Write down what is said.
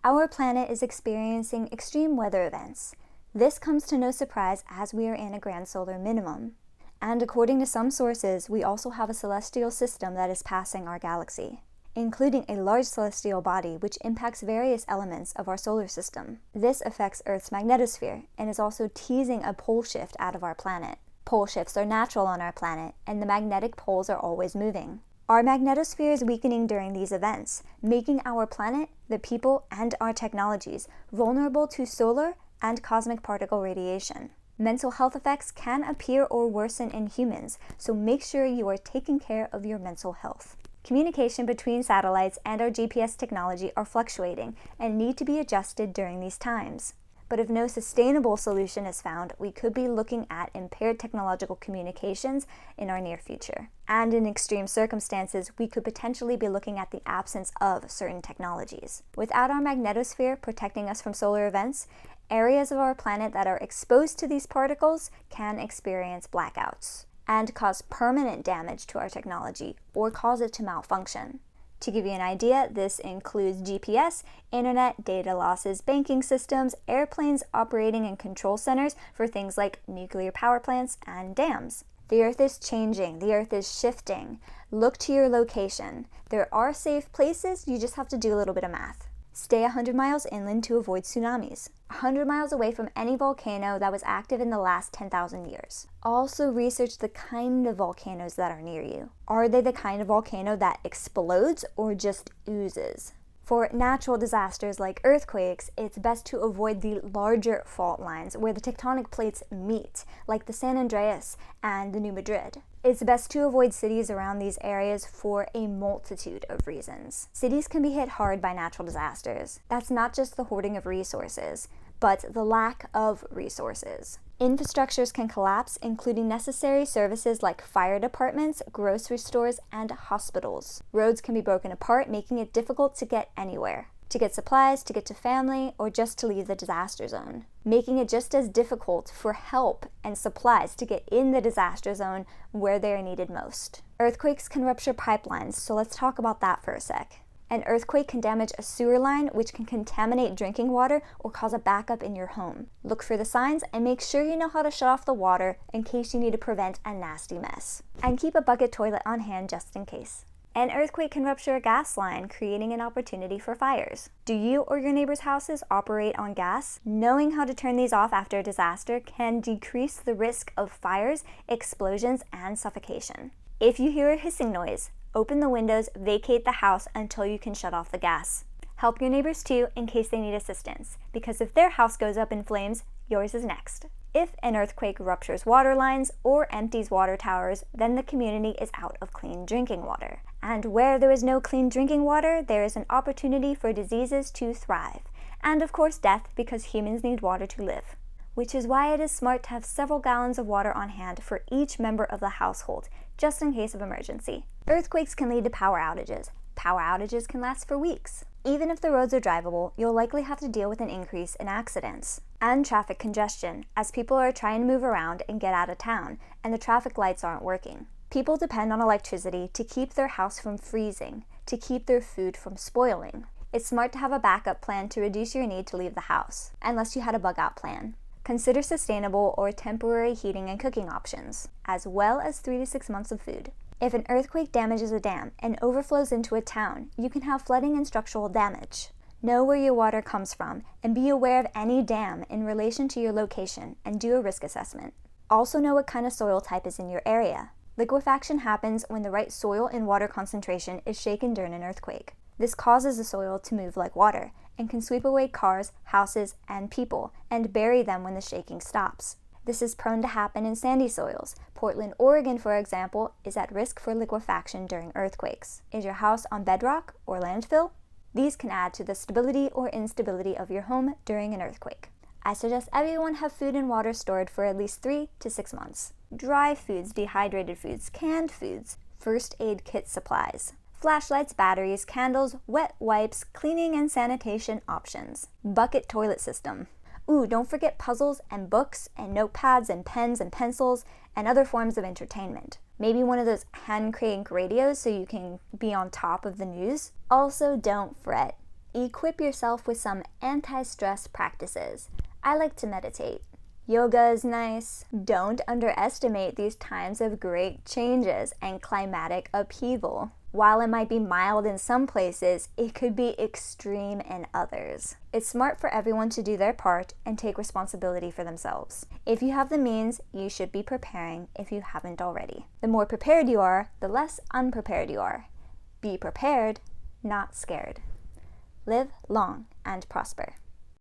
Our planet is experiencing extreme weather events. This comes to no surprise as we are in a grand solar minimum. And according to some sources, we also have a celestial system that is passing our galaxy, including a large celestial body which impacts various elements of our solar system. This affects Earth's magnetosphere and is also teasing a pole shift out of our planet. Pole shifts are natural on our planet, and the magnetic poles are always moving. Our magnetosphere is weakening during these events, making our planet, the people, and our technologies vulnerable to solar and cosmic particle radiation. Mental health effects can appear or worsen in humans, so make sure you are taking care of your mental health. Communication between satellites and our GPS technology are fluctuating and need to be adjusted during these times. But if no sustainable solution is found, we could be looking at impaired technological communications in our near future. And in extreme circumstances, we could potentially be looking at the absence of certain technologies. Without our magnetosphere protecting us from solar events, areas of our planet that are exposed to these particles can experience blackouts and cause permanent damage to our technology or cause it to malfunction. To give you an idea, this includes GPS, internet, data losses, banking systems, airplanes operating in control centers for things like nuclear power plants and dams. The Earth is changing, the Earth is shifting. Look to your location. There are safe places, you just have to do a little bit of math. Stay 100 miles inland to avoid tsunamis. 100 miles away from any volcano that was active in the last 10,000 years. Also research the kind of volcanoes that are near you. Are they the kind of volcano that explodes or just oozes? For natural disasters like earthquakes, it's best to avoid the larger fault lines where the tectonic plates meet, like the San Andreas and the New Madrid. It's best to avoid cities around these areas for a multitude of reasons. Cities can be hit hard by natural disasters. That's not just the hoarding of resources, but the lack of resources. Infrastructures can collapse, including necessary services like fire departments, grocery stores, and hospitals. Roads can be broken apart, making it difficult to get anywhere. To get supplies, to get to family, or just to leave the disaster zone. Making it just as difficult for help and supplies to get in the disaster zone where they are needed most. Earthquakes can rupture pipelines, so let's talk about that for a sec. An earthquake can damage a sewer line, which can contaminate drinking water or cause a backup in your home. Look for the signs and make sure you know how to shut off the water in case you need to prevent a nasty mess. And keep a bucket toilet on hand just in case. An earthquake can rupture a gas line, creating an opportunity for fires. Do you or your neighbors' houses operate on gas? Knowing how to turn these off after a disaster can decrease the risk of fires, explosions, and suffocation. If you hear a hissing noise, open the windows, vacate the house until you can shut off the gas. Help your neighbors too in case they need assistance, because if their house goes up in flames, yours is next. If an earthquake ruptures water lines or empties water towers, then the community is out of clean drinking water. And where there is no clean drinking water, there is an opportunity for diseases to thrive. And of course death, because humans need water to live. Which is why it is smart to have several gallons of water on hand for each member of the household, just in case of emergency. Earthquakes can lead to power outages. Power outages can last for weeks. Even if the roads are drivable, you'll likely have to deal with an increase in accidents. And traffic congestion, as people are trying to move around and get out of town, and the traffic lights aren't working. People depend on electricity to keep their house from freezing, to keep their food from spoiling. It's smart to have a backup plan to reduce your need to leave the house, unless you had a bug-out plan. Consider sustainable or temporary heating and cooking options, as well as 3 to 6 months of food. If an earthquake damages a dam and overflows into a town, you can have flooding and structural damage. Know where your water comes from and be aware of any dam in relation to your location and do a risk assessment. Also know what kind of soil type is in your area. Liquefaction happens when the right soil and water concentration is shaken during an earthquake. This causes the soil to move like water and can sweep away cars, houses, and people and bury them when the shaking stops. This is prone to happen in sandy soils. Portland, Oregon, for example, is at risk for liquefaction during earthquakes. Is your house on bedrock or landfill? These can add to the stability or instability of your home during an earthquake. I suggest everyone have food and water stored for at least 3 to 6 months. Dry foods, dehydrated foods, canned foods, first aid kit supplies, flashlights, batteries, candles, wet wipes, cleaning and sanitation options, bucket toilet system. Ooh, don't forget puzzles and books and notepads and pens and pencils and other forms of entertainment. Maybe one of those hand crank radios so you can be on top of the news. Also, don't fret. Equip yourself with some anti-stress practices. I like to meditate. Yoga is nice. Don't underestimate these times of great changes and climatic upheaval. While it might be mild in some places, it could be extreme in others. It's smart for everyone to do their part and take responsibility for themselves. If you have the means, you should be preparing if you haven't already. The more prepared you are, the less unprepared you are. Be prepared, not scared. Live long and prosper.